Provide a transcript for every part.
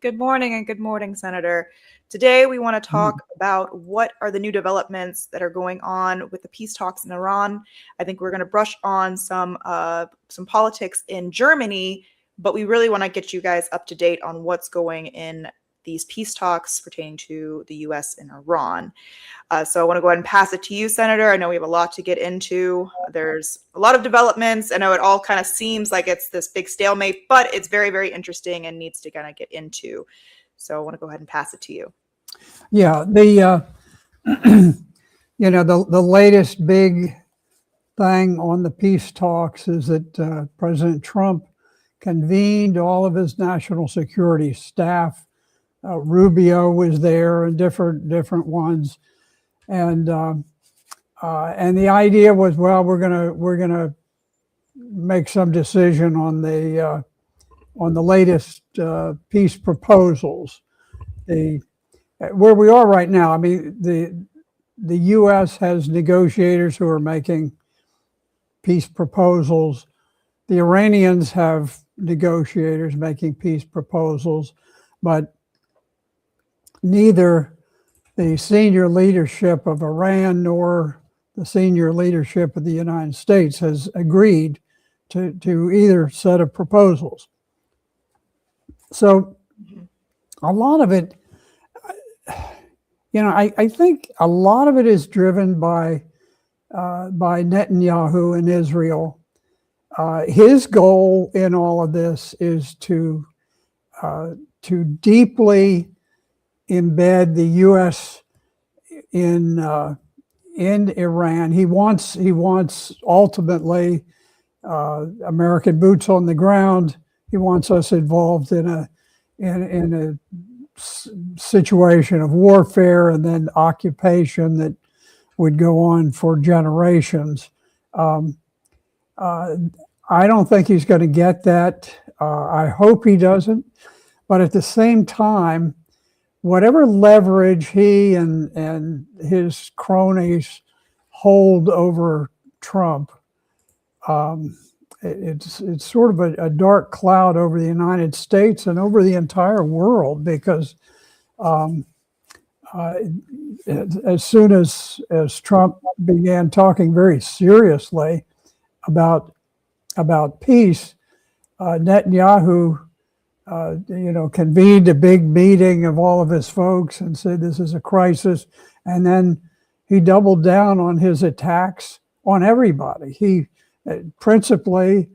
Good morning and good morning, Senator. Today we want to talk about what are the new developments that are going on with the peace talks in Iran. I think we're going to brush on some politics in Germany, but we really want to get you guys up to date on what's going in these peace talks pertaining to the U.S. and Iran. So I want to go ahead and pass it to you, Senator. I know we have a lot to get into. There's a lot of developments. I know it all kind of seems like it's this big stalemate, but it's very, very interesting and needs to kind of get into. So I want to go ahead and pass it to you. Yeah, the the latest big thing on the peace talks is that President Trump convened all of his national security staff. Rubio was there and different ones. And the idea was, well, we're gonna make some decision on the latest peace proposals. Where we are right now, I mean, the U.S. has negotiators who are making peace proposals. The Iranians have negotiators making peace proposals, but neither the senior leadership of Iran nor the senior leadership of the United States has agreed to either set of proposals. So a lot of it, I think a lot of it is driven by Netanyahu in Israel. His goal in all of this is to deeply embed the U.S. in Iran. He wants ultimately American boots on the ground. He wants us involved in a situation of warfare and then occupation that would go on for generations. I don't think he's going to get that. I hope he doesn't. But at the same time, whatever leverage he and his cronies hold over Trump, it's sort of a dark cloud over the United States and over the entire world, because as soon as Trump began talking very seriously about peace, Netanyahu convened a big meeting of all of his folks and said this is a crisis. And then he doubled down on his attacks on everybody. He principally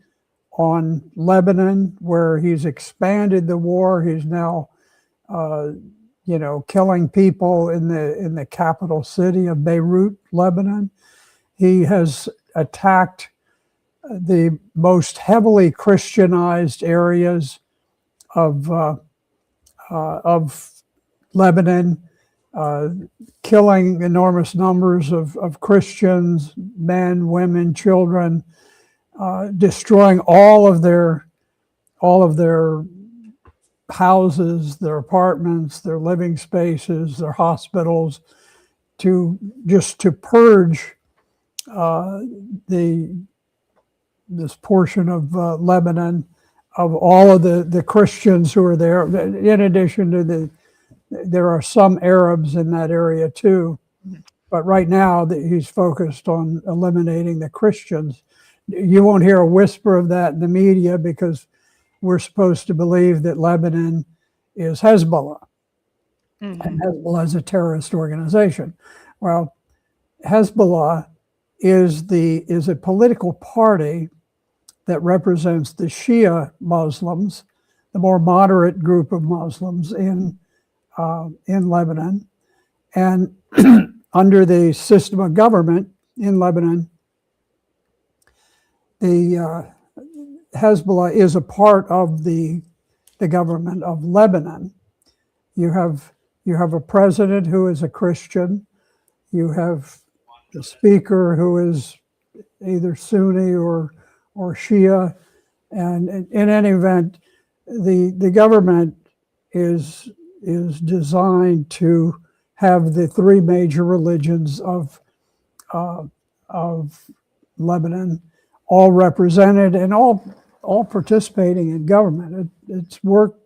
on Lebanon, where he's expanded the war. He's now, killing people in the capital city of Beirut, Lebanon. He has attacked the most heavily Christianized areas of Lebanon, killing enormous numbers of Christians, men, women, children, destroying all of their houses, their apartments, their living spaces, their hospitals, to purge this portion of Lebanon of all of the Christians who are there. In addition to there are some Arabs in that area too, but right now he's focused on eliminating the Christians. You won't hear a whisper of that in the media, because we're supposed to believe that Lebanon is Hezbollah, and Hezbollah is a terrorist organization. Well, Hezbollah is a political party that represents the Shia Muslims, the more moderate group of Muslims in Lebanon. And under the system of government in Lebanon, the Hezbollah is a part of the government of Lebanon. You have a president who is a Christian. You have the speaker who is either Sunni or Shia, and in any event, the government is designed to have the three major religions of Lebanon all represented and all participating in government. It's worked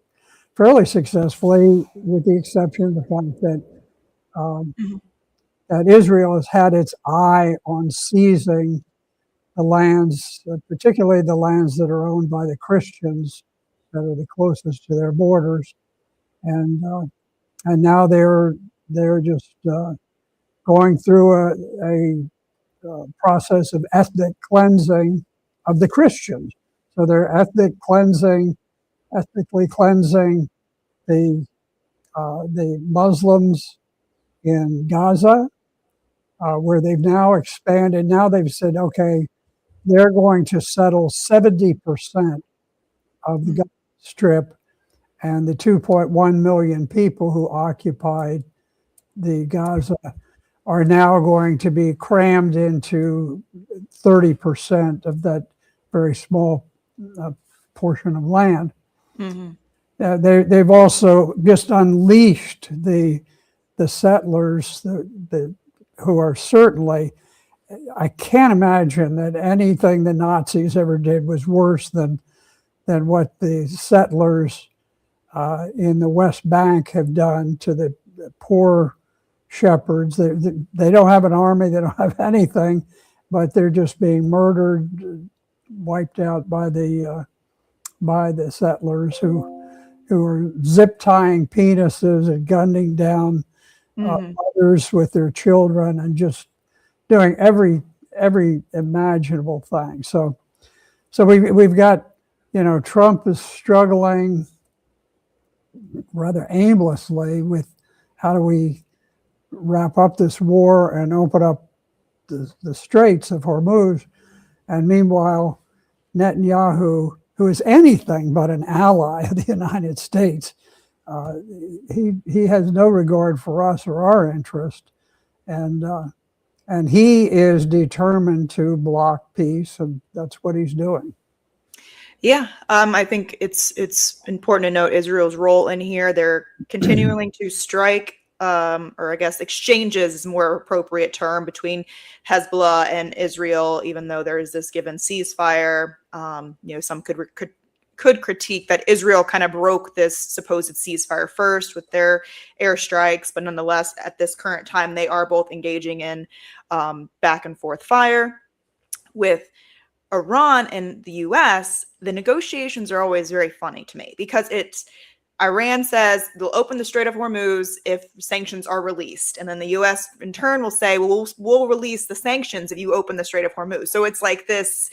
fairly successfully, with the exception of the fact that um, Mhm. that Israel has had its eye on seizing the lands, particularly the lands that are owned by the Christians that are the closest to their borders, and now they're just going through a process of ethnic cleansing of the Christians. So they're ethnically cleansing the Muslims in Gaza, where they've now expanded. Now they've said, okay, they're going to settle 70% of the Mhm. Gaza Strip, and the 2.1 million people who occupied the Gaza are now going to be crammed into 30% of that very small uh, portion of land. Mhm. They've also just unleashed the settlers who are certainly, I can't imagine that anything the Nazis ever did was worse than what the settlers in the West Bank have done to the poor shepherds. They don't have an army, they don't have anything, but they're just being murdered, wiped out by the settlers who are zip tying penises and gunning down Mhm. mothers with their children and just doing every imaginable thing. So we've got, Trump is struggling rather aimlessly with how do we wrap up this war and open up the Straits of Hormuz. And meanwhile, Netanyahu, who is anything but an ally of the United States, uh, he has no regard for us or our interest, and and he is determined to block peace, and that's what he's doing. Yeah, I think it's important to note Israel's role in here. They're continuing to strike, or I guess exchanges is a more appropriate term, between Hezbollah and Israel, even though there is this given ceasefire. Some could critique that Israel kind of broke this supposed ceasefire first with their airstrikes, but nonetheless, at this current time, they are both engaging in back and forth fire. With Iran and the US, the negotiations are always very funny to me because it's Iran says they'll open the Strait of Hormuz if sanctions are released. And then the US in turn will say, well, we'll release the sanctions if you open the Strait of Hormuz. So it's like this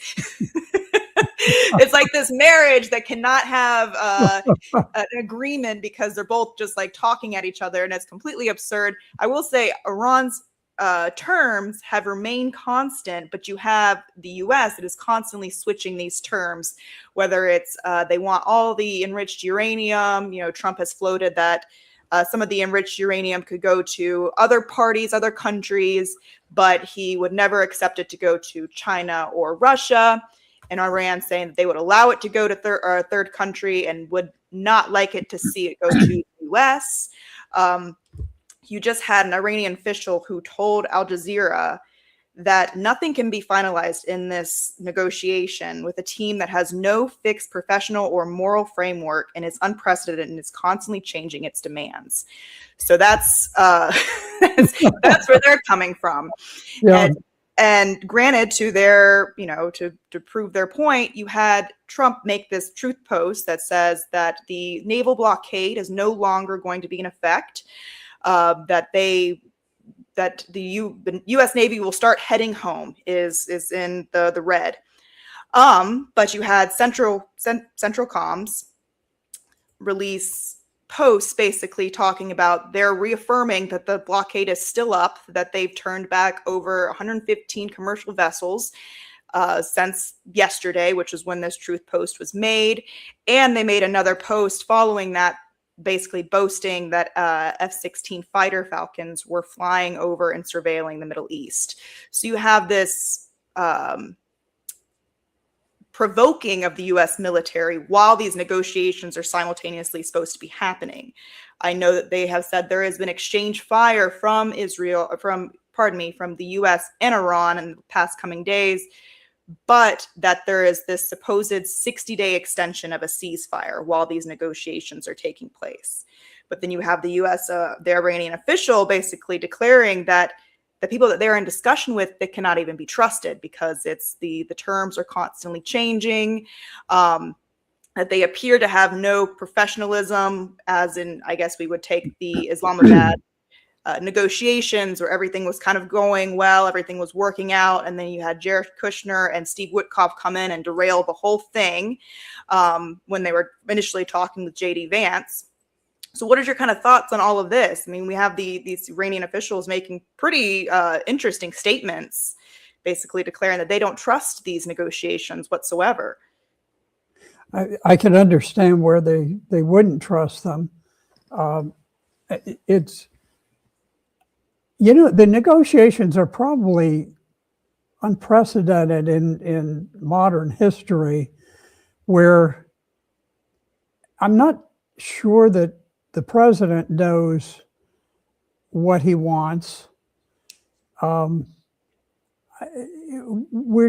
it's like this marriage that cannot have an agreement because they're both just like talking at each other, and it's completely absurd. I will say Iran's terms have remained constant, but you have the US that is constantly switching these terms, whether it's they want all the enriched uranium. Trump has floated that some of the enriched uranium could go to other parties, other countries, but he would never accept it to go to China or Russia. And Iran saying that they would allow it to go to a third country and would not like it to see it go to the US. You just had an Iranian official who told Al Jazeera that nothing can be finalized in this negotiation with a team that has no fixed professional or moral framework and is unprecedented and is constantly changing its demands. So that's that's where they're coming from. Yeah, And granted, to their, to prove their point, you had Trump make this truth post that says that the naval blockade is no longer going to be in effect. That the U.S. Navy will start heading home is in the red. But you had Central Comms release posts basically talking about they're reaffirming that the blockade is still up, that they've turned back over 115 commercial vessels since yesterday, which is when this truth post was made. And they made another post following that, basically boasting that F-16 fighter Falcons were flying over and surveilling the Middle East. So you have this provoking of the U.S. military while these negotiations are simultaneously supposed to be happening. I know that they have said there has been exchange fire from the U.S. and Iran in the past coming days, but that there is this supposed 60-day extension of a ceasefire while these negotiations are taking place. But then you have the U.S., the Iranian official basically declaring that the people that they're in discussion with, they cannot even be trusted because it's the terms are constantly changing, that they appear to have no professionalism, as in, I guess we would take the Islamabad negotiations where everything was kind of going well, everything was working out, and then you had Jared Kushner and Steve Witkoff come in and derail the whole thing when they were initially talking with J.D. Vance. So what are your kind of thoughts on all of this? I mean, we have these Iranian officials making pretty interesting statements, basically declaring that they don't trust these negotiations whatsoever. I can understand where they wouldn't trust them. It's, the negotiations are probably unprecedented in modern history, where I'm not sure that the president knows what he wants. We're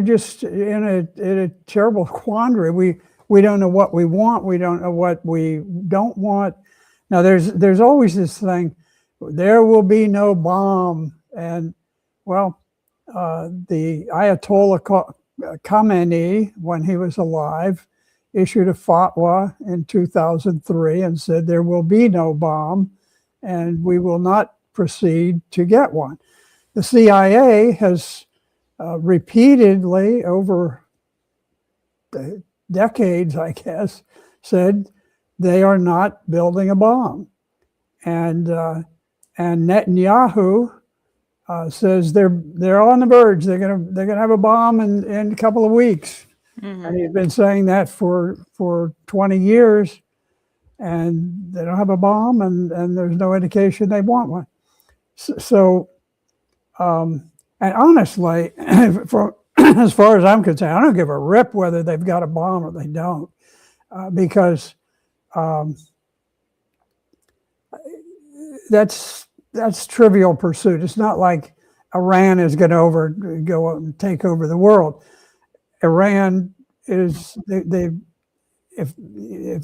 just in a terrible quandary. We don't know what we want. We don't know what we don't want. Now, there's always this thing, there will be no bomb. And, well, the Ayatollah Khamenei, when he was alive, issued a fatwa in 2003 and said there will be no bomb and we will not proceed to get one. The CIA has repeatedly over the decades, I guess, said they are not building a bomb. And Netanyahu says they're on the verge. They're gonna have a bomb in a couple of weeks. Mm-hmm. And he's been saying that for 20 years, and they don't have a bomb, and there's no indication they want one. So and honestly, as far as I'm concerned, I don't give a rip whether they've got a bomb or they don't, because that's trivial pursuit. It's not like Iran is going to go and take over the world. Iran is if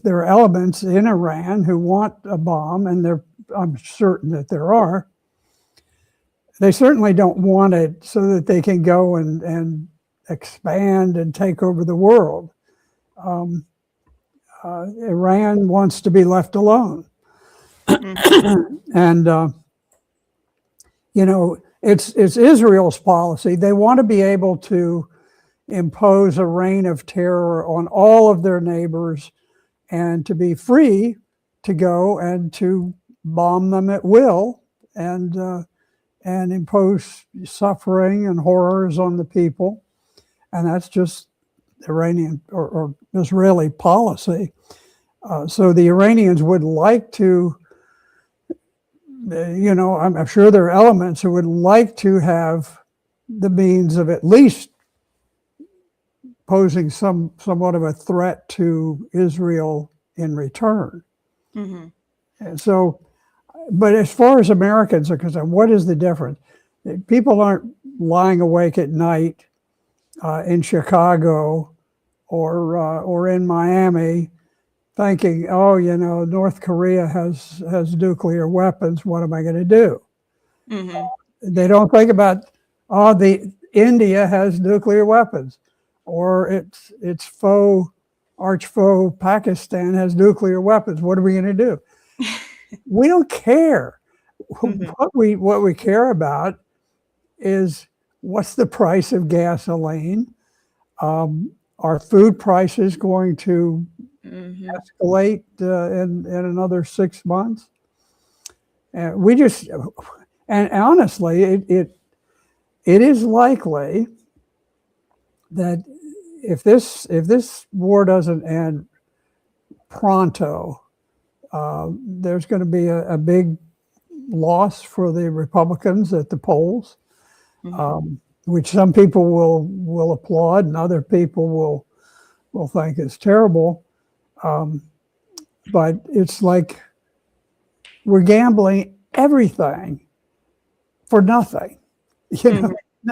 there are elements in Iran who want a bomb, and I'm certain that there are, they certainly don't want it so that they can go and expand and take over the world. Iran wants to be left alone. And, it's Israel's policy. They want to be able to impose a reign of terror on all of their neighbors and to be free to go and to bomb them at will and impose suffering and horrors on the people. And that's just Iranian or Israeli policy. So the Iranians would like to, I'm sure there are elements who would like to have the means of at least posing somewhat of a threat to Israel in return. Mm-hmm. And so, but as far as Americans are concerned, what is the difference? People aren't lying awake at night in Chicago or in Miami thinking, North Korea has nuclear weapons. What am I going to do? Mm-hmm. They don't think about, India has nuclear weapons, or its arch foe Pakistan has nuclear weapons. What are we going to do? We don't care. Mm-hmm. What we care about is what's the price of gasoline? Are food prices going to escalate in another 6 months? And honestly, it is likely that if this war doesn't end pronto, there's going to be a big loss for the Republicans at the polls, which some people will applaud and other people will think is terrible. But it's like we're gambling everything for nothing.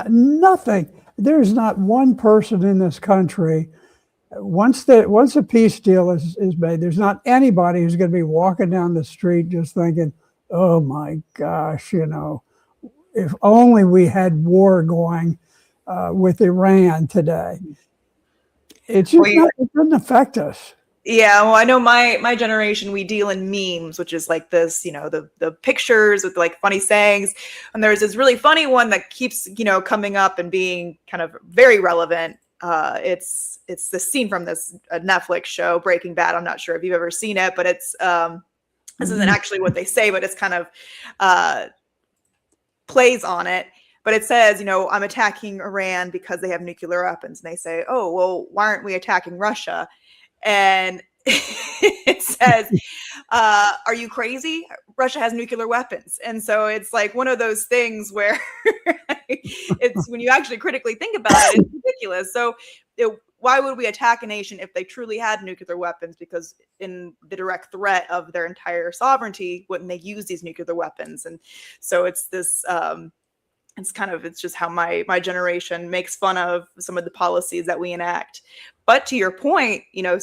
Nothing. there's not one person in this country, once a peace deal is made, there's not anybody who's going to be walking down the street just thinking, oh my gosh, if only we had war going with Iran today. It's just it doesn't affect us. Yeah, well, I know my generation, we deal in memes, which is like this, the pictures with like funny sayings. And there's this really funny one that keeps, coming up and being kind of very relevant. It's the scene from this Netflix show, Breaking Bad. I'm not sure if you've ever seen it, but it's this isn't actually what they say, but it's kind of plays on it. But it says, I'm attacking Iran because they have nuclear weapons. And they say, oh, well, why aren't we attacking Russia? And it says, are you crazy? Russia has nuclear weapons. And so it's like one of those things where it's when you actually critically think about it, it's ridiculous. So why would we attack a nation if they truly had nuclear weapons? Because in the direct threat of their entire sovereignty, wouldn't they use these nuclear weapons? And so it's this it's just how my generation makes fun of some of the policies that we enact. But to your point, I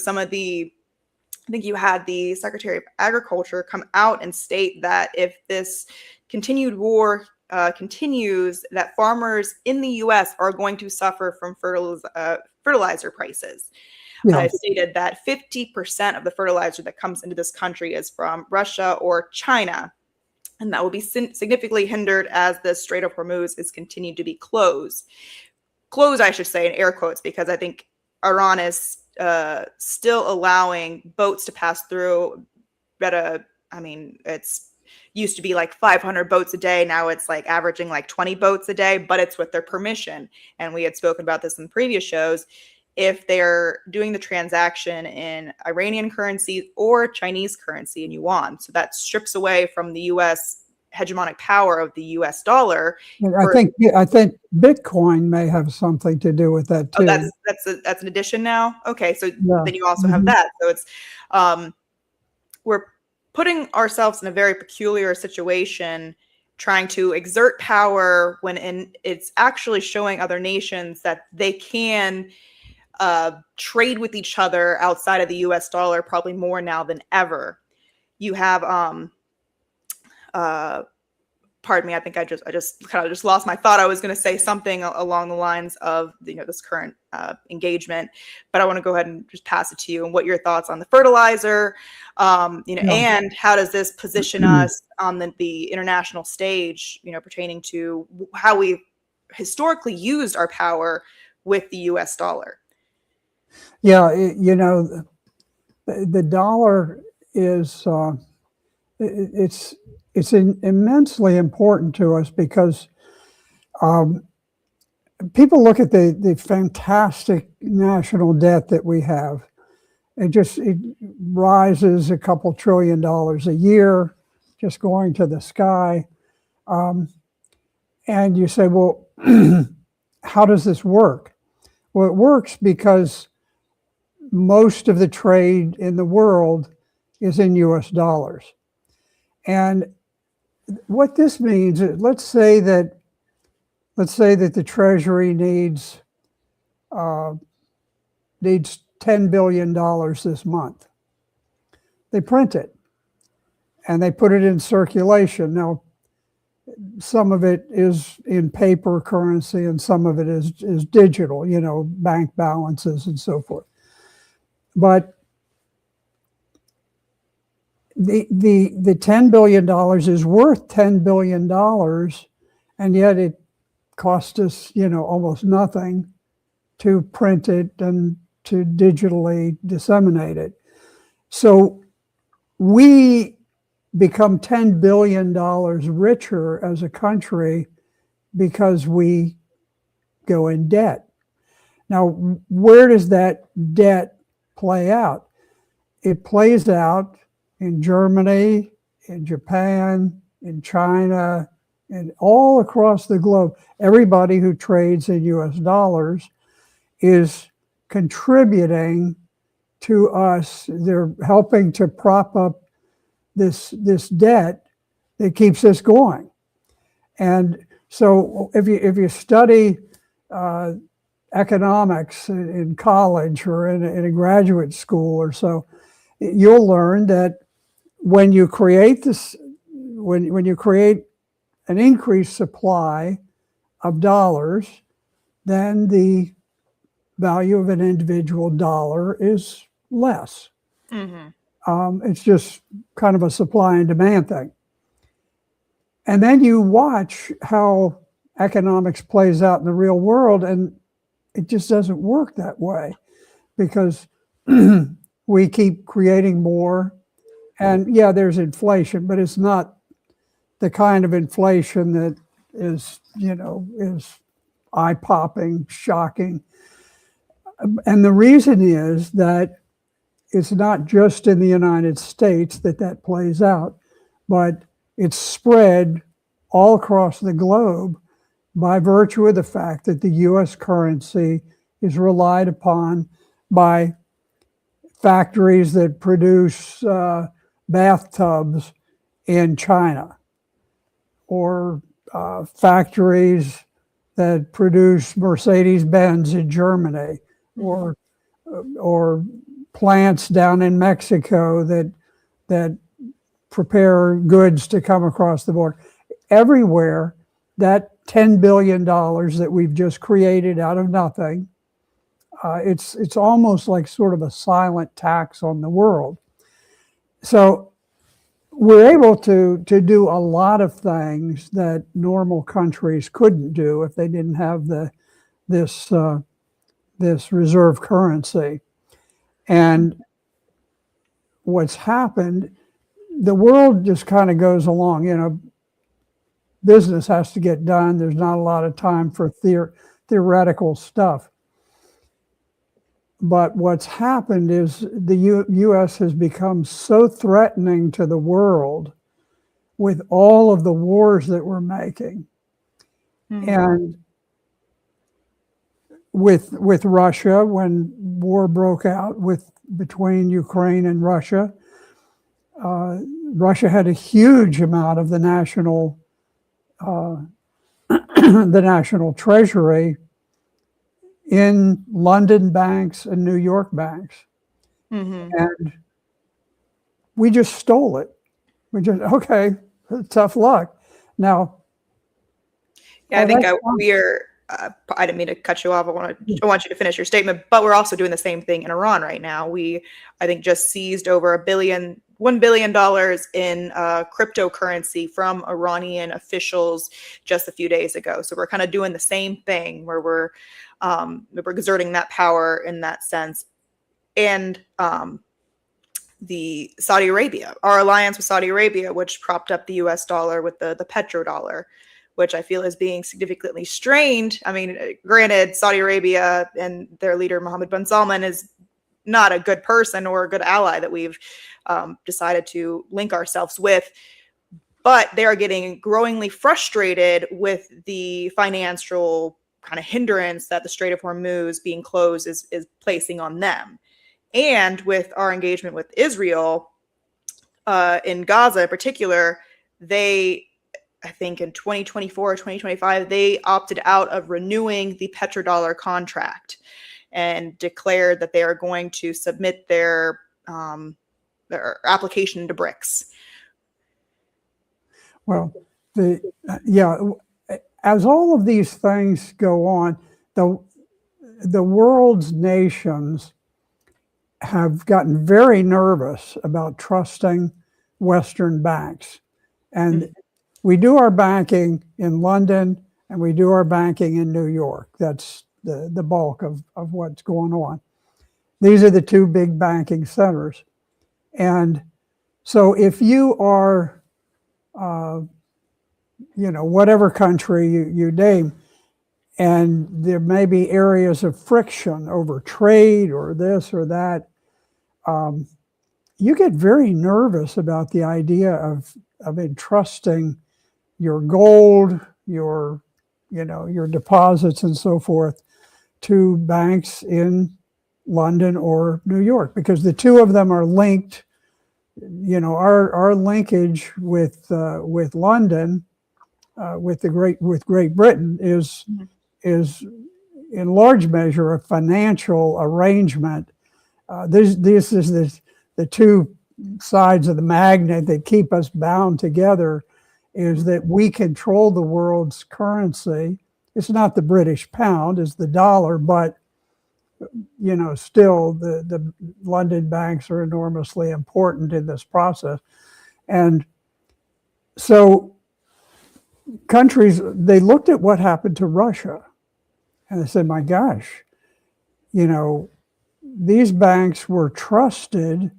think you had the Secretary of Agriculture come out and state that if this continued war continues, that farmers in the U.S. are going to suffer from fertilizer prices. Yeah. I stated that 50% of the fertilizer that comes into this country is from Russia or China. And that will be significantly hindered as the Strait of Hormuz is continued to be closed. Closed, I should say, in air quotes, because I think Iran is still allowing boats to pass through. It's used to be like 500 boats a day. Now it's like averaging like 20 boats a day, but it's with their permission. And we had spoken about this in previous shows. If they're doing the transaction in Iranian currency or Chinese currency in yuan. So that strips away from the U.S. hegemonic power of the U.S. dollar. I think Bitcoin may have something to do with that too. Oh, that's an addition now? Okay, so then you also have that. So it's we're putting ourselves in a very peculiar situation, trying to exert power when it's actually showing other nations that they can trade with each other outside of the US dollar, probably more now than ever. You have pardon me, I think I just kind of just lost my thought. I was going to say something along the lines of this current engagement, but I want to go ahead and just pass it to you and what your thoughts on the fertilizer, and how does this position us on the international stage, pertaining to how we historically used our power with the US dollar. Yeah, the dollar is it's immensely important to us because people look at the fantastic national debt that we have. It rises a couple $1 trillion a year, just going to the sky. And you say, well, how does this work? Well, it works because most of the trade in the world is in US dollars. And what this means, let's say that the Treasury needs $10 billion this month. They print it and they put it in circulation. Now, some of it is in paper currency and some of it is digital, bank balances and so forth. But the $10 billion is worth $10 billion, and yet it cost us, almost nothing to print it and to digitally disseminate it. So we become $10 billion richer as a country because we go in debt. Now, where does that debt play out? It plays out in Germany, in Japan, in China, and all across the globe. Everybody who trades in US dollars is contributing to us. They're helping to prop up this debt that keeps us going. And so if you study uh, economics in college or in a graduate school or so, you'll learn that when you create this, when you create an increased supply of dollars, then the value of an individual dollar is less. It's just kind of a supply and demand thing. And then you watch how economics plays out in the real world, and it just doesn't work that way, because we keep creating more. And yeah, there's inflation, but it's not the kind of inflation that is, is eye-popping, shocking. And the reason is that it's not just in the United States that plays out, but it's spread all across the globe by virtue of the fact that the US currency is relied upon by factories that produce bathtubs in China, or factories that produce Mercedes-Benz in Germany, or plants down in Mexico that prepare goods to come across the border. Everywhere, that $10 billion that we've just created out of nothing, it's almost like sort of a silent tax on the world. So we're able to do a lot of things that normal countries couldn't do if they didn't have this reserve currency. And what's happened, the world just kind of goes along. Business has to get done. There's not a lot of time for theoretical stuff. But what's happened is the U.S. has become so threatening to the world with all of the wars that we're making. And with Russia, when war broke out between Ukraine and Russia, Russia had a huge amount of the national treasury in London banks and New York banks. And we just stole it. Okay, tough luck. Now, yeah, I think I didn't mean to cut you off. I want you to finish your statement, but we're also doing the same thing in Iran right now. I think, just seized over $1 billion in cryptocurrency from Iranian officials just a few days ago. So we're kind of doing the same thing, where we're exerting that power in that sense. And the Saudi Arabia, our alliance with Saudi Arabia, which propped up the US dollar with the petrodollar, which I feel is being significantly strained. I mean, granted, Saudi Arabia and their leader, Mohammed bin Salman, is not a good person or a good ally that we've decided to link ourselves with. But they are getting growingly frustrated with the financial kind of hindrance that the Strait of Hormuz being closed is placing on them. And with our engagement with Israel in Gaza in particular, I think in 2024 or 2025, they opted out of renewing the petrodollar contract and declared that they are going to submit their application to BRICS. Well, as all of these things go on, the world's nations have gotten very nervous about trusting Western banks. And we do our banking in London and we do our banking in New York. That's the bulk of what's going on. These are the two big banking centers. And so if you are, whatever country you name, and there may be areas of friction over trade or this or that, you get very nervous about the idea of entrusting your gold, your deposits and so forth to banks in London or New York, because the two of them are linked. Our linkage with London, with Great Britain is in large measure, a financial arrangement. This is the two sides of the magnet that keep us bound together, is that we control the world's currency. It's not the British pound, it's the dollar, but still the London banks are enormously important in this process. And so countries, they looked at what happened to Russia and they said, my gosh, these banks were trusted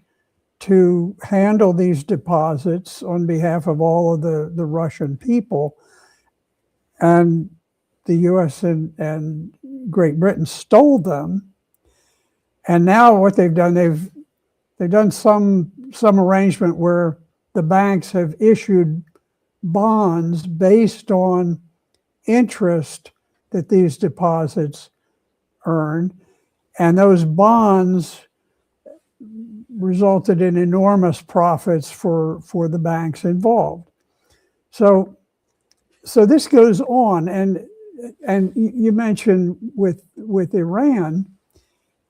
to handle these deposits on behalf of all of the Russian people. And the US and Great Britain stole them. And now what they've done, they've done some arrangement where the banks have issued bonds based on interest that these deposits earn. And those bonds resulted in enormous profits for the banks involved. So this goes on, and you mentioned with Iran,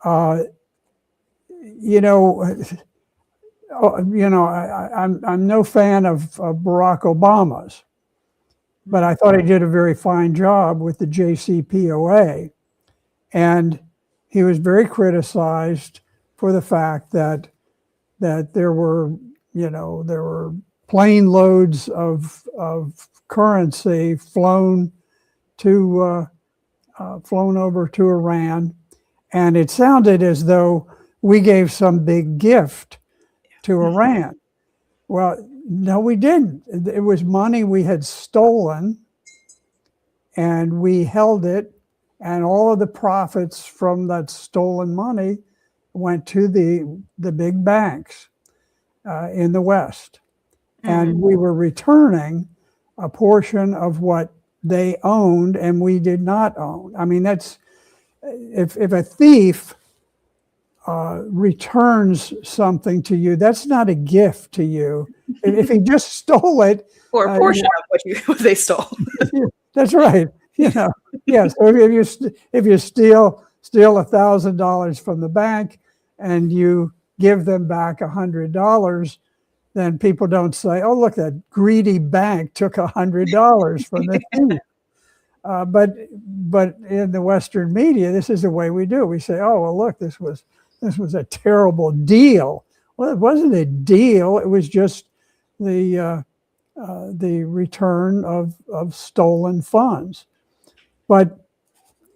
I'm no fan of Barack Obama's, but I thought he did a very fine job with the JCPOA, and he was very criticized for the fact that there were plane loads of currency flown over to Iran, and it sounded as though we gave some big gift to Iran. Well, no, we didn't. It was money we had stolen, and we held it, and all of the profits from that stolen money went to the big banks in the West. And we were returning a portion of what they owned and we did not own. I mean, that's, if a thief returns something to you, that's not a gift to you. If he just stole it, or a portion of what they stole. That's right. So if you steal $1,000 from the bank and you give them back $100, then people don't say, "Oh, look, that greedy bank took $100 from the thief." But in the Western media, this is the way we do. We say, "Oh, well, look, this was a terrible deal." Well, it wasn't a deal. It was just the return of stolen funds. But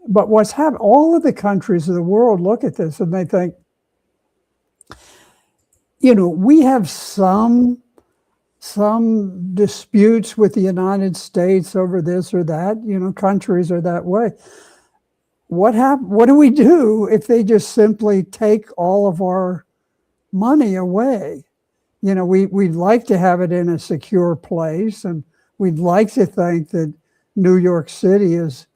what's happened? All of the countries of the world look at this and they think, we have some disputes with the United States over this or that. Countries are that way. What do we do if they just simply take all of our money away? We'd like to have it in a secure place, and we'd like to think that New York City is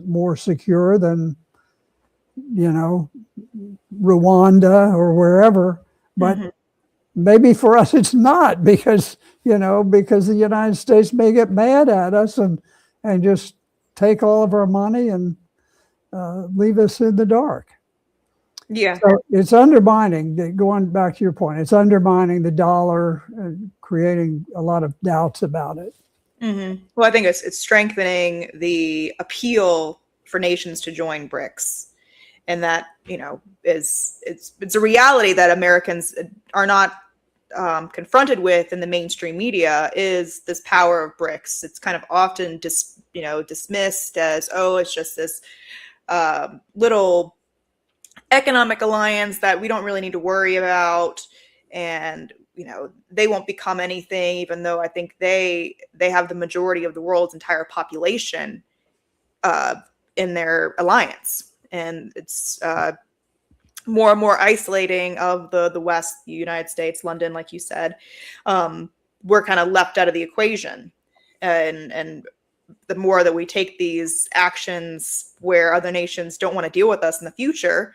more secure than, Rwanda or wherever. But maybe for us it's not, because the United States may get mad at us and just take all of our money and leave us in the dark. Yeah. So it's undermining, going back to your point, it's undermining the dollar and creating a lot of doubts about it. Well, I think it's strengthening the appeal for nations to join BRICS. And that, it's a reality that Americans are not confronted with in the mainstream media, is this power of BRICS. It's kind of often dismissed as, oh, it's just this little economic alliance that we don't really need to worry about, and they won't become anything, even though I think they have the majority of the world's entire population in their alliance. And it's more and more isolating of the West, the United States, London, like you said. We're kind of left out of the equation. And the more that we take these actions where other nations don't want to deal with us in the future,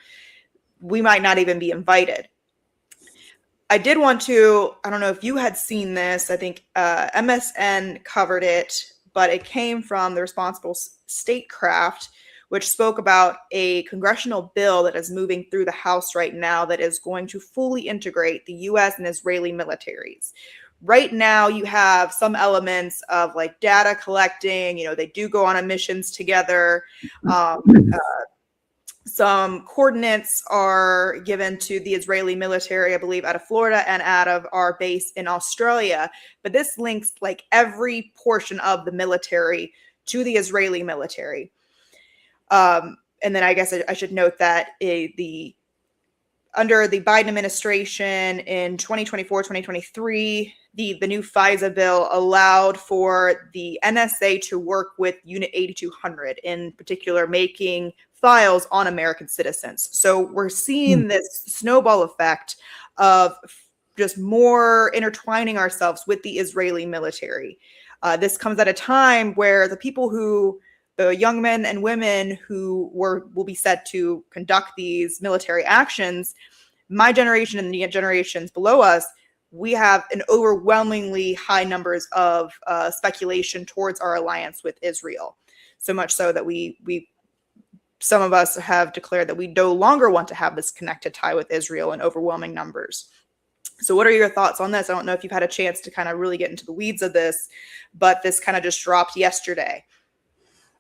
we might not even be invited. I did want to, I don't know if you had seen this, I think MSN covered it, but it came from the Responsible Statecraft, which spoke about a congressional bill that is moving through the House right now that is going to fully integrate the US and Israeli militaries. Right now, you have some elements of like data collecting, they do go on missions together. Some coordinates are given to the Israeli military, I believe, out of Florida and out of our base in Australia. But this links like every portion of the military to the Israeli military. And then I guess I should note that under the Biden administration in 2024, 2023, the new FISA bill allowed for the NSA to work with Unit 8200, in particular, making files on American citizens. So we're seeing this snowball effect of just more intertwining ourselves with the Israeli military. This comes at a time where the young men and women who will be set to conduct these military actions, my generation and the generations below us, we have an overwhelmingly high numbers of speculation towards our alliance with Israel. So much so that some of us have declared that we no longer want to have this connected tie with Israel in overwhelming numbers. So what are your thoughts on this? I don't know if you've had a chance to kind of really get into the weeds of this, but this kind of just dropped yesterday.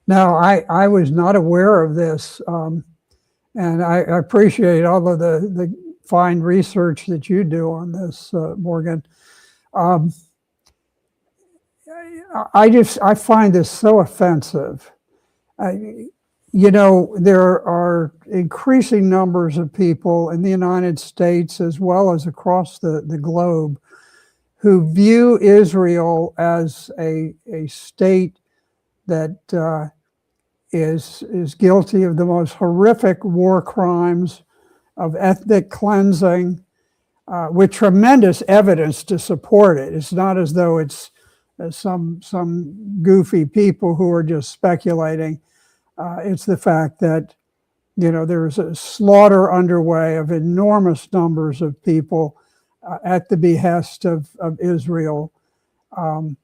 No, I was not aware of this. And I appreciate all of the fine research that you do on this, Morgan. I find this so offensive. There are increasing numbers of people in the United States as well as across the globe who view Israel as a state that is guilty of the most horrific war crimes, of ethnic cleansing, with tremendous evidence to support it. It's not as though it's some goofy people who are just speculating. It's the fact that, there's a slaughter underway of enormous numbers of people at the behest of Israel. And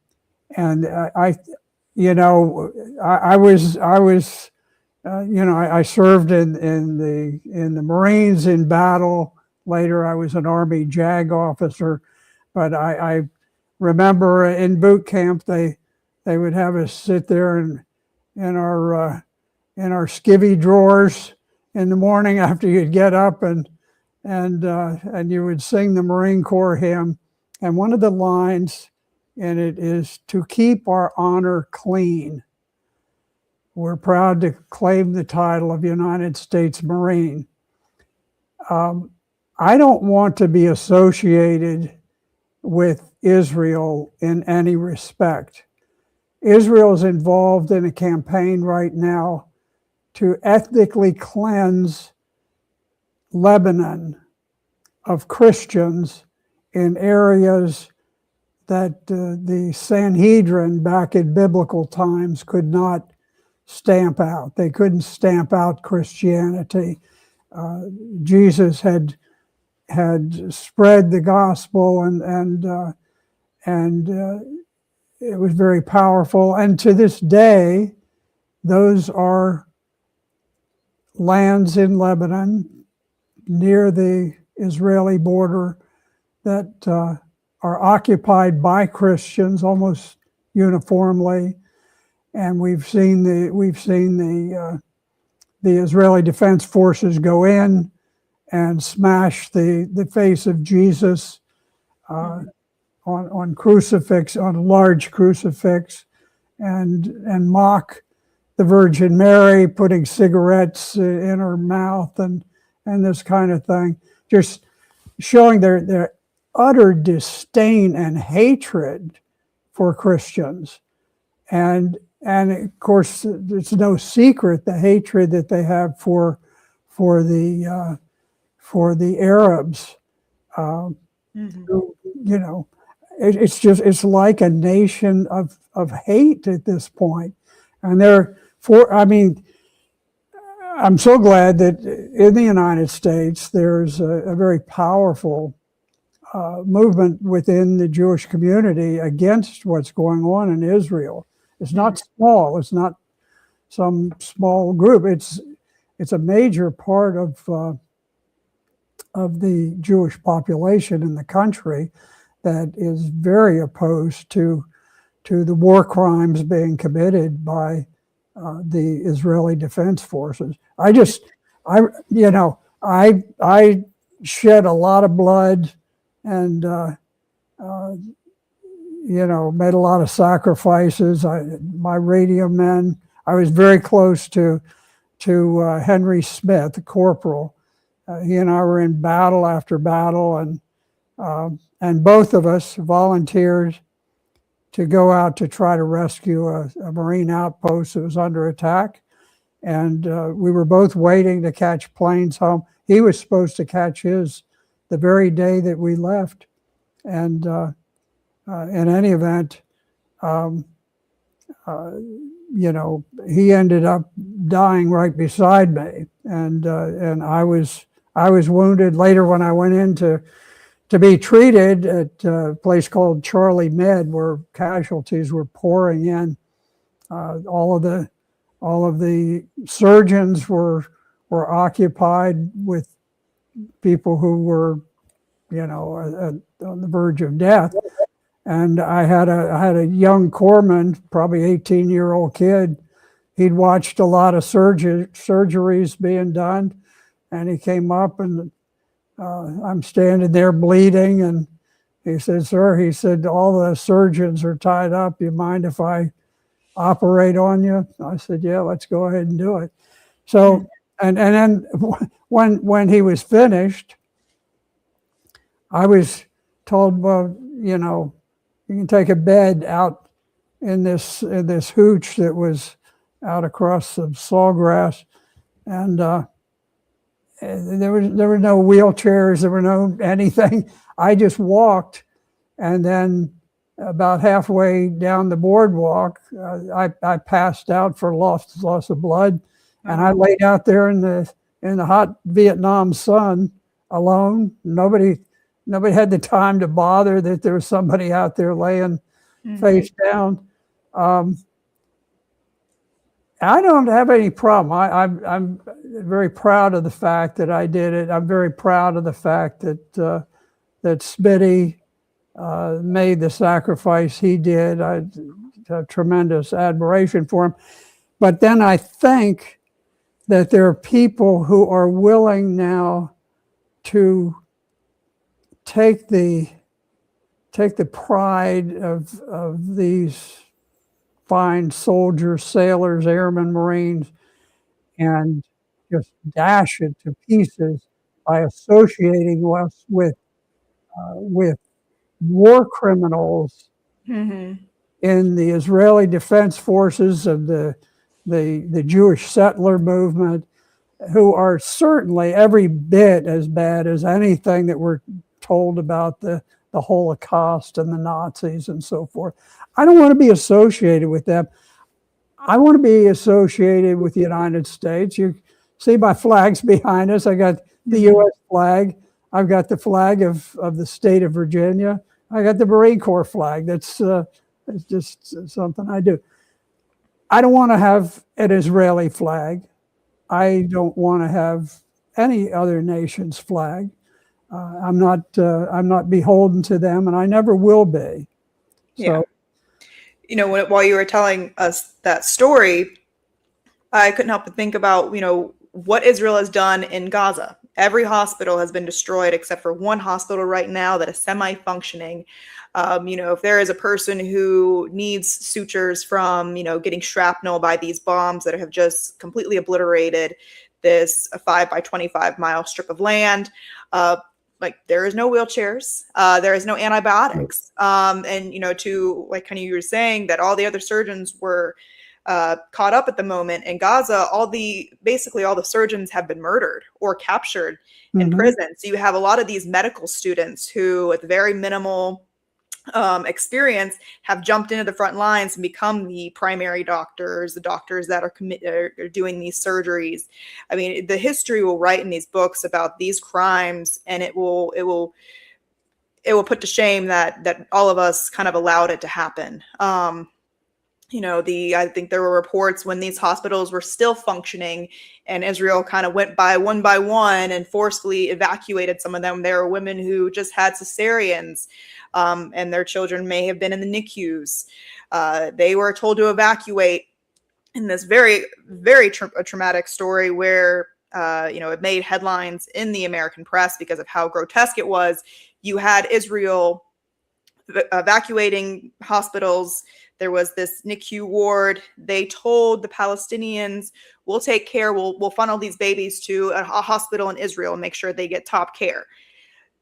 I served in the Marines in battle. Later, I was an Army JAG officer, but I remember in boot camp they would have us sit there in our skivvy drawers in the morning after you'd get up, and you would sing the Marine Corps hymn, and one of the lines in it is, "To keep our honor clean, we're proud to claim the title of United States Marine." I don't want to be associated with Israel in any respect. Israel is involved in a campaign right now to ethnically cleanse Lebanon of Christians in areas that the Sanhedrin back in biblical times could not stamp out. They couldn't stamp out Christianity. Jesus had spread the gospel, and it was very powerful. And to this day, those are lands in Lebanon near the Israeli border that are occupied by Christians almost uniformly. And we've seen the Israeli Defense Forces go in and smash the face of Jesus on a large crucifix, and mock the Virgin Mary, putting cigarettes in her mouth and this kind of thing, just showing their utter disdain and hatred for Christians. And of course, it's no secret the hatred that they have for the Arabs. It's like a nation of hate at this point. And I'm so glad that in the United States, there's a very powerful movement within the Jewish community against what's going on in Israel. It's not small. It's not some small group. It's a major part of the Jewish population in the country that is very opposed to the war crimes being committed by the Israeli Defense Forces. I shed a lot of blood and made a lot of sacrifices. My radio men. I was very close to Henry Smith, the corporal. He and I were in battle after battle, and both of us volunteered to go out to try to rescue a Marine outpost that was under attack. And we were both waiting to catch planes home. He was supposed to catch his the very day that we left. And in any event, he ended up dying right beside me. And I was wounded later when I went in to be treated at a place called Charlie Med, where casualties were pouring in. All of the surgeons were occupied with people who were, on the verge of death. And I had a young corpsman, probably 18-year-old kid. He'd watched a lot of surgeries being done, and he came up and I'm standing there bleeding, and he said, "Sir," he said, "all the surgeons are tied up. You mind if I operate on you?" I said, "Yeah, let's go ahead and do it." So, and then when he was finished, I was told, "Well, you can take a bed out in this hooch that was out across some sawgrass," and there were no wheelchairs, there were no anything. I just walked, and then about halfway down the boardwalk, I passed out for loss of blood, and I laid out there in the hot Vietnam sun alone. Nobody had the time to bother that there was somebody out there laying face down. I don't have any problem. I'm very proud of the fact that I did it. I'm very proud of the fact that Smitty made the sacrifice he did. I have tremendous admiration for him. But then I think that there are people who are willing now to take the pride of these fine soldiers, sailors, airmen, Marines, and just dash it to pieces by associating us with war criminals in the Israeli Defense Forces of the Jewish settler movement, who are certainly every bit as bad as anything that we're told about the Holocaust and the Nazis and so forth. I don't want to be associated with them. I want to be associated with the United States. You see my flags behind us. I got the U.S. flag. I've got the flag of the state of Virginia. I got the Marine Corps flag. That's it's just something I do. I don't want to have an Israeli flag. I don't want to have any other nation's flag. I'm not beholden to them, and I never will be. So, while you were telling us that story, I couldn't help but think about, what Israel has done in Gaza. Every hospital has been destroyed except for one hospital right now that is semi-functioning. If there is a person who needs sutures from, getting shrapnel by these bombs that have just completely obliterated this 5 by 25 mile strip of land, there is no wheelchairs, there is no antibiotics. And, to kind of you were saying that all the other surgeons were caught up at the moment in Gaza, basically all the surgeons have been murdered or captured in prison. So you have a lot of these medical students who, with very minimal experience, have jumped into the front lines and become the primary doctors, the doctors that are doing these surgeries. I mean, the history will write in these books about these crimes, and it will put to shame that all of us kind of allowed it to happen. I think there were reports when these hospitals were still functioning and Israel kind of went by one and forcefully evacuated some of them. There were women who just had cesareans, and their children may have been in the NICUs. They were told to evacuate in this very, very traumatic story where, it made headlines in the American press because of how grotesque it was. You had Israel evacuating hospitals. There was this NICU ward. They told the Palestinians, we'll take care, we'll funnel these babies to a hospital in Israel and make sure they get top care.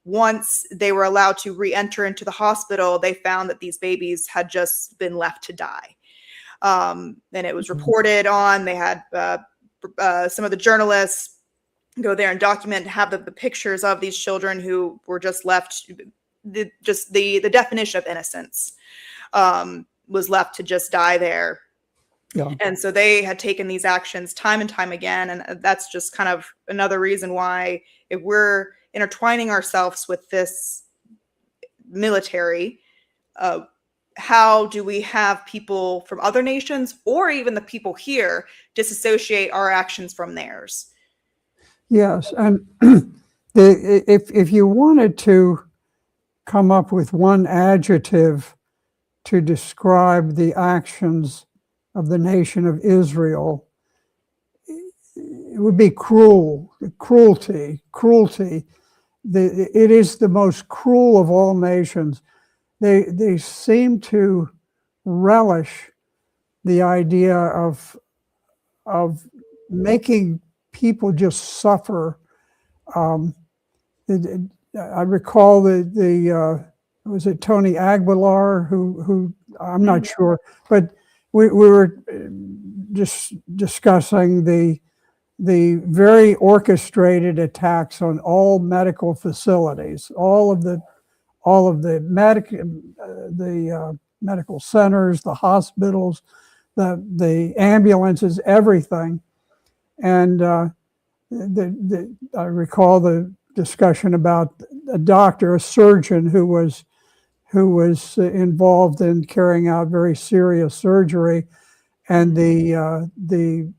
Once they were allowed to re-enter into the hospital, they found that these babies had just been left to die. And it was reported on. They had some of the journalists go there and document, have the pictures of these children who were just left, the definition of innocence. Was left to just die there. Yeah. And so they had taken these actions time and time again. And that's just kind of another reason why, if we're intertwining ourselves with this military, how do we have people from other nations or even the people here disassociate our actions from theirs? Yes. And if you wanted to come up with one adjective to describe the actions of the nation of Israel, it would be cruelty. It is the most cruel of all nations. They seem to relish the idea of making people just suffer. I recall was it Tony Aguilar who I'm not sure, but we were just discussing the very orchestrated attacks on all medical facilities, all of the medical centers, the hospitals, the ambulances, everything. And I recall the discussion about a doctor, a surgeon who was involved in carrying out very serious surgery, and the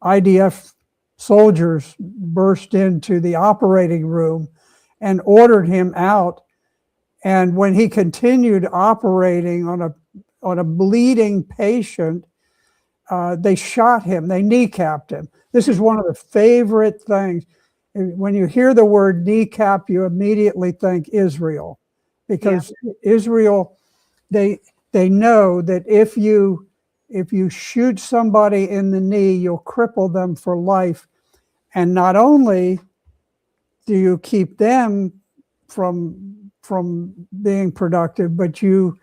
IDF soldiers burst into the operating room and ordered him out. And when he continued operating on a bleeding patient, they shot him, they kneecapped him. This is one of the favorite things. When you hear the word kneecap, you immediately think Israel, because Israel, they know that if you shoot somebody in the knee, you'll cripple them for life. And not only do you keep them from being productive, but you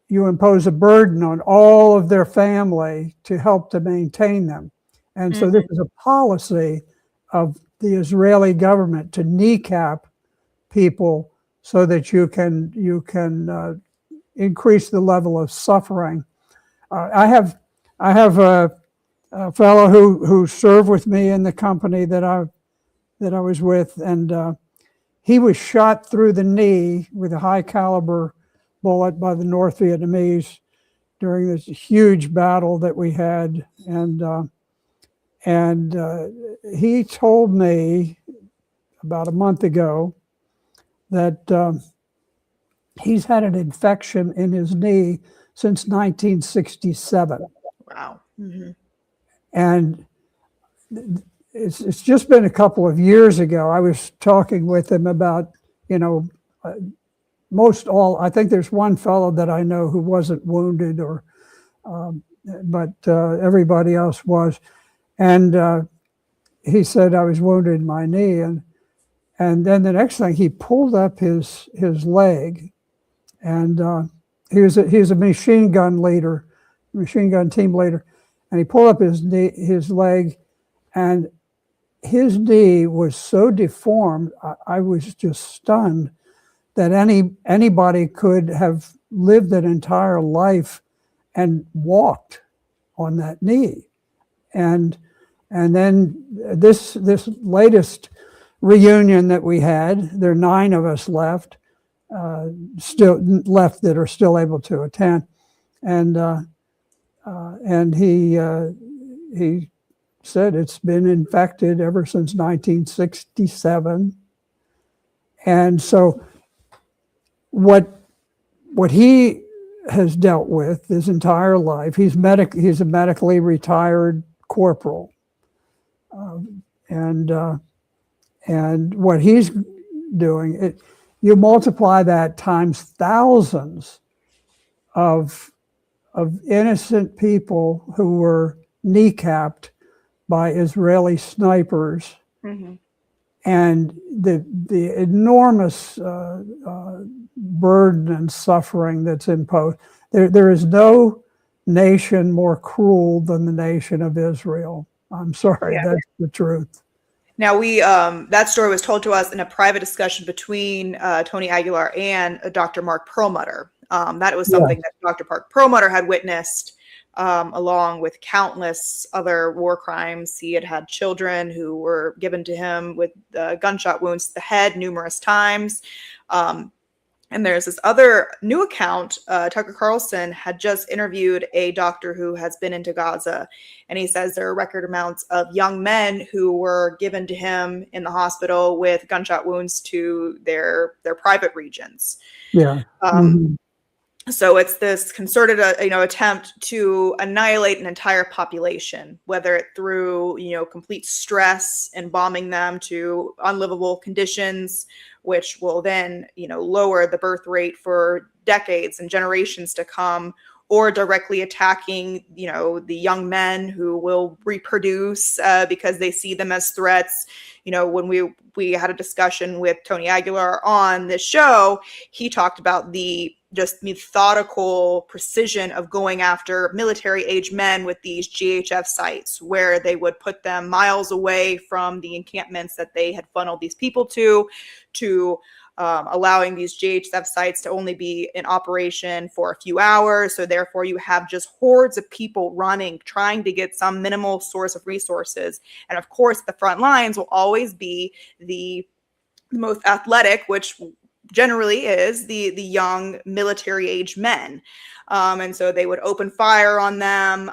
impose a burden on all of their family to help to maintain them. And so this is a policy of the Israeli government to kneecap people so that you can increase the level of suffering. I have a fellow who served with me in the company that I was with, and he was shot through the knee with a high caliber bullet by the North Vietnamese during this huge battle that we had, and he told me about a month ago that he's had an infection in his knee since 1967. Wow. Mm-hmm. And it's just been a couple of years ago. I was talking with him about, I think there's one fellow that I know who wasn't wounded, but everybody else was. And he said, I was wounded in my knee. And then the next thing, he pulled up his leg, and he was a machine gun team leader. And he pulled up his leg, and his knee was so deformed, I was just stunned that anybody could have lived an entire life and walked on that knee. And then this latest reunion that we had, there are 9 of us left, still left that are still able to attend. And And he said it's been infected ever since 1967. And so what he has dealt with his entire life, he's a medically retired corporal. And what he's doing, you multiply that times thousands of innocent people who were kneecapped by Israeli snipers, Mm-hmm. and the enormous burden and suffering that's imposed. There is no nation more cruel than the nation of Israel. I'm sorry, that's the truth. Now that story was told to us in a private discussion between Tony Aguilar and Dr. Mark Perlmutter. That was something that Dr. Mark Perlmutter had witnessed, along with countless other war crimes. He had children who were given to him with gunshot wounds to the head numerous times. And there's this other new account. Tucker Carlson had just interviewed a doctor who has been into Gaza, and he says there are record amounts of young men who were given to him in the hospital with gunshot wounds to their private regions. Yeah. So it's this concerted, attempt to annihilate an entire population, whether it through, complete stress and bombing them to unlivable conditions, which will then, lower the birth rate for decades and generations to come, or directly attacking, the young men who will reproduce because they see them as threats. When we had a discussion with Tony Aguilar on this show, he talked about the just methodical precision of going after military-age men with these GHF sites, where they would put them miles away from the encampments that they had funneled these people to allowing these GHF sites to only be in operation for a few hours. So therefore you have just hordes of people running, trying to get some minimal source of resources. And of course, the front lines will always be the most athletic, which generally is the young military age men. And so they would open fire on them,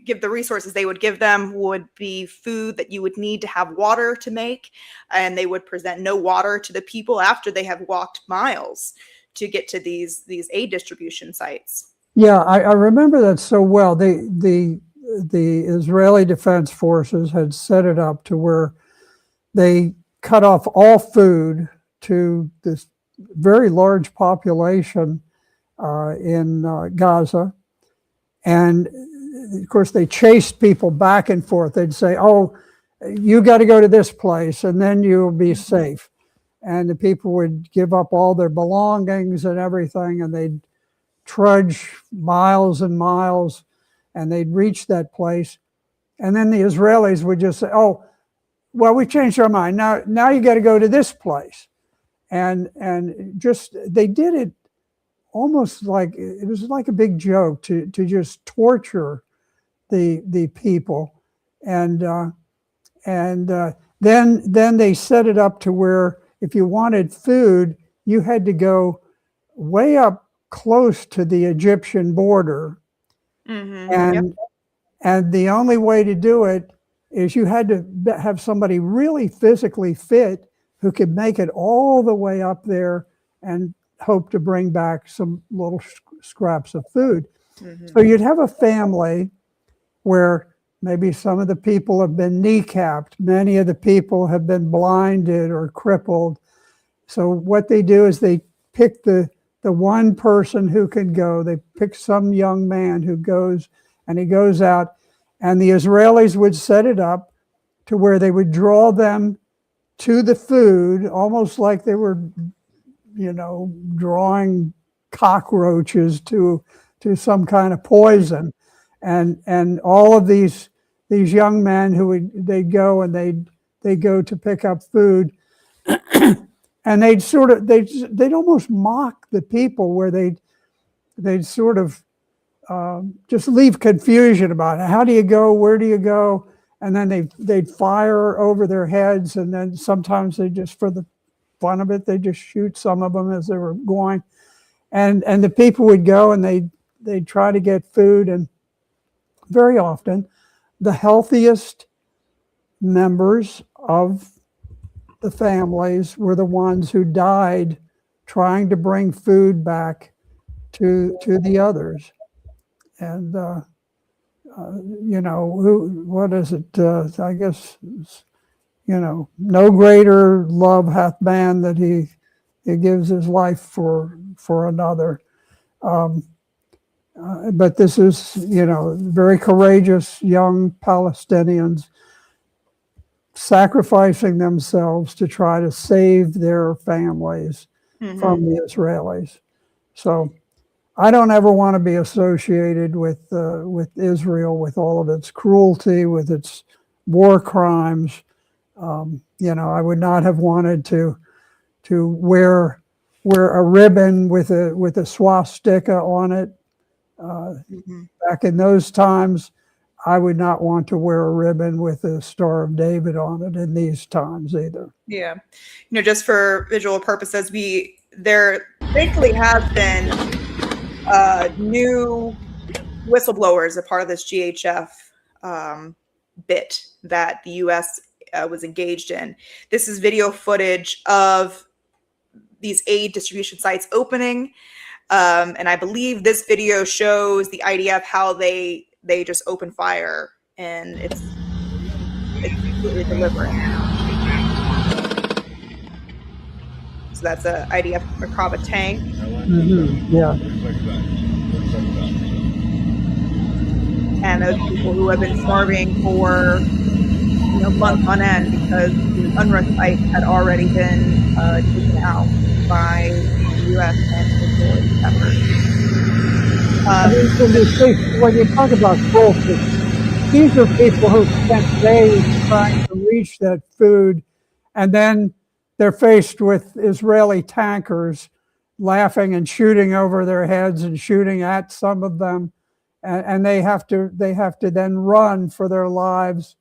give the resources they would give them would be food that you would need to have water to make, and they would present no water to the people after they have walked miles to get to these aid distribution sites. Yeah, I remember that so well. The Israeli Defense Forces had set it up to where they cut off all food to this very large population in Gaza. And of course, they chased people back and forth. They'd say, oh, you got to go to this place and then you'll be safe. And the people would give up all their belongings and everything, and they'd trudge miles and miles, and they'd reach that place. And then the Israelis would just say, oh, well, we changed our mind. Now you got to go to this place. And just, they did it almost like, it was like a big joke to just torture the people. And then they set it up to where if you wanted food, you had to go way up close to the Egyptian border. Mm-hmm. And the only way to do it is you had to have somebody really physically fit who could make it all the way up there and hope to bring back some little scraps of food. Mm-hmm. So you'd have a family where maybe some of the people have been kneecapped, many of the people have been blinded or crippled. So what they do is they pick the one person who can go. They pick some young man who goes, and he goes out, and the Israelis would set it up to where they would draw them to the food, almost like they were, drawing cockroaches to some kind of poison. And all of these young men they'd go and they'd go to pick up food, and they'd almost mock the people, where they'd sort of just leave confusion about it. How do you go? Where do you go? And then they'd fire over their heads, and then sometimes they just, for the fun of it, they just shoot some of them as they were going. and the people would go and they'd try to get food, and very often the healthiest members of the families were the ones who died trying to bring food back to the others. And what is it? I guess, no greater love hath man that he gives his life for another. But this is, very courageous young Palestinians sacrificing themselves to try to save their families from the Israelis. So I don't ever want to be associated with Israel, with all of its cruelty, with its war crimes. I would not have wanted to wear a ribbon with a swastika on it. Back in those times, I would not want to wear a ribbon with a Star of David on it in these times either. Yeah. Just for visual purposes, there thankfully have been new whistleblowers, a part of this GHF bit that the U.S. Was engaged in. This is video footage of these aid distribution sites opening. And I believe this video shows the IDF how they just open fire, and it's completely deliberate. So that's a IDF Merkava tank. Yeah. And those people who have been starving for months on end because the UNRWA site had already been taken out by the U.S. and Israeli efforts. When you talk about cruelty, these are people who spent days trying to reach that food, and then they're faced with Israeli tankers laughing and shooting over their heads and shooting at some of them, and they have to then run for their lives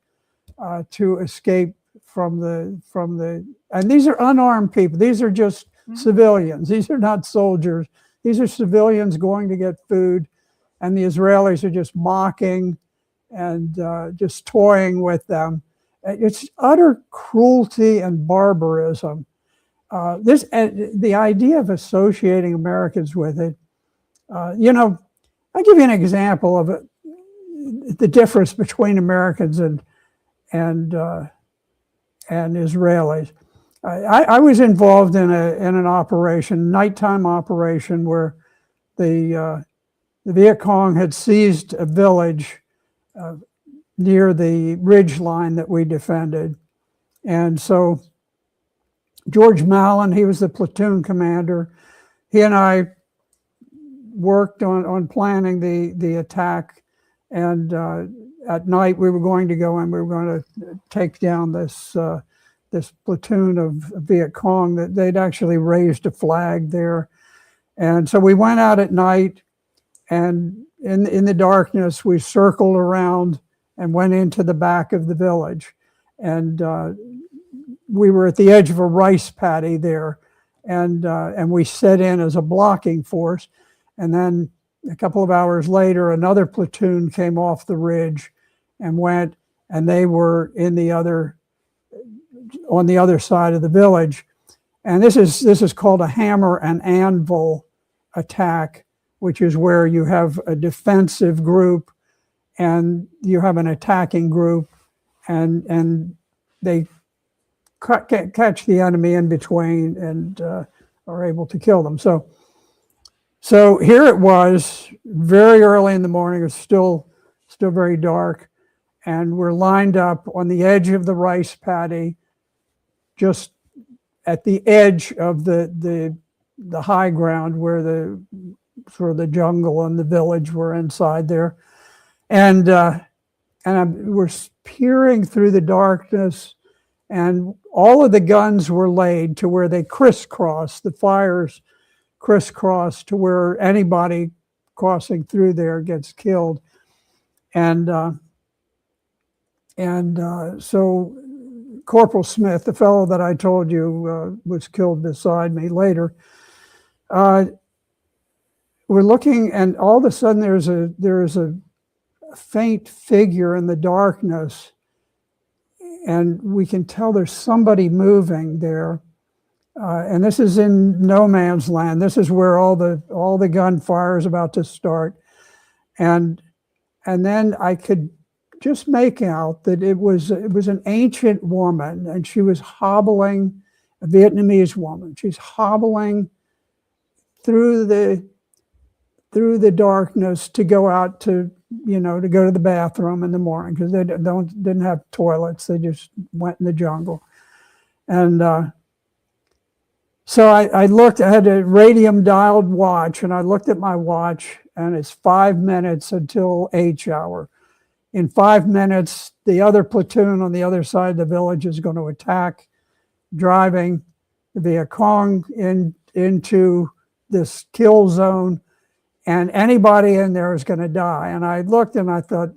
to escape from the. And these are unarmed people. These are just civilians. These are not soldiers. These are civilians going to get food, and the Israelis are just mocking and just toying with them. It's utter cruelty and barbarism. The idea of associating Americans with it, I'll give you an example of it, the difference between Americans and Israelis. I was involved in an operation, nighttime operation, where the Viet Cong had seized a village near the ridge line that we defended. And so George Mallon, he was the platoon commander. He and I worked on planning the attack. And at night we were going to go in, we were going to take down this platoon of Viet Cong that they'd actually raised a flag there. And so we went out at night, and in the darkness, we circled around and went into the back of the village. And we were at the edge of a rice paddy there, and we set in as a blocking force. And then a couple of hours later, another platoon came off the ridge and went, and they were on the other side of the village. And this is called a hammer and anvil attack, which is where you have a defensive group and you have an attacking group, and they catch the enemy in between and are able to kill them. So here it was, very early in the morning. It's still very dark, and we're lined up on the edge of the rice paddy, just at the edge of the high ground where the sort of the jungle and the village were inside there, and we're peering through the darkness, and all of the guns were laid to where they crisscross, the fires crisscross to where anybody crossing through there gets killed. And so Corporal Smith, the fellow that I told you was killed beside me later, we're looking, and all of a sudden there's a faint figure in the darkness, and we can tell there's somebody moving there. And this is in no man's land. This is where all the gunfire is about to start. And then I could just make out that it was an ancient woman, and she was hobbling, a Vietnamese woman. She's hobbling through the darkness to go out to go to the bathroom in the morning, because they didn't have toilets. They just went in the jungle. And so I looked. I had a radium dialed watch, and I looked at my watch, and it's 5 minutes until H hour. In 5 minutes, the other platoon on the other side of the village is going to attack, driving the Viet Cong into this kill zone, and anybody in there is going to die. And I looked and I thought,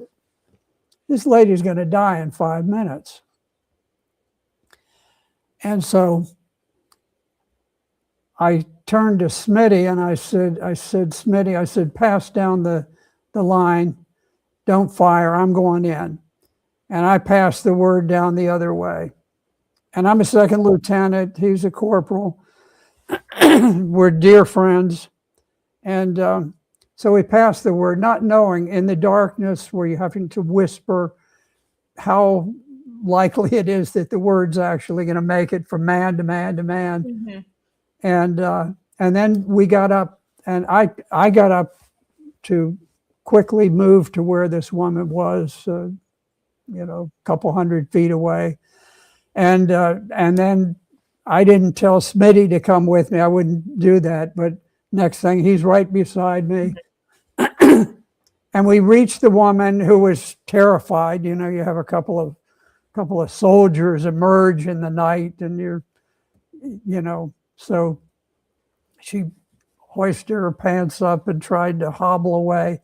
this lady's going to die in 5 minutes. And so I turned to Smitty and I said, Smitty, pass down the line. Don't fire, I'm going in. And I passed the word down the other way. And I'm a second lieutenant, he's a corporal. We're dear friends. And so we passed the word, not knowing in the darkness where you're having to whisper how likely it is that the word's actually going to make it from man to man to man. Mm-hmm. And then we got up, and I got up to quickly move to where this woman was, a couple 100 feet away. And then I didn't tell Smitty to come with me. I wouldn't do that. But next thing, he's right beside me. And we reached the woman, who was terrified. You have a couple of soldiers emerge in the night, and so she hoisted her pants up and tried to hobble away.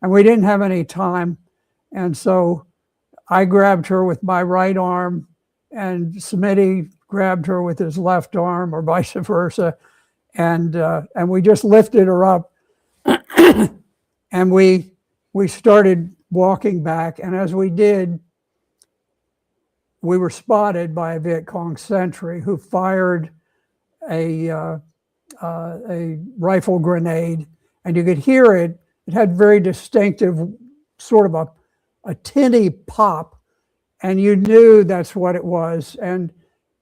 And we didn't have any time. And so I grabbed her with my right arm, and Smitty grabbed her with his left arm, or vice versa. And we just lifted her up and we started walking back. And as we did, we were spotted by a Viet Cong sentry who fired a rifle grenade, and you could hear it. It had very distinctive sort of a tinny pop, and you knew that's what it was. And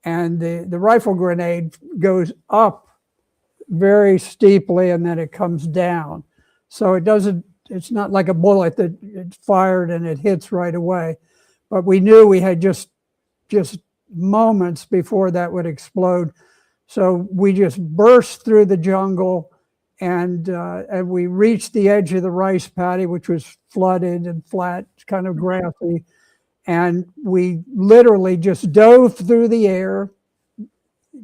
the rifle grenade goes up very steeply, and then it comes down. So it's not like a bullet that it's fired and it hits right away. But we knew we had just moments before that would explode. So we just burst through the jungle, and we reached the edge of the rice paddy, which was flooded and flat, kind of grassy. And we literally just dove through the air,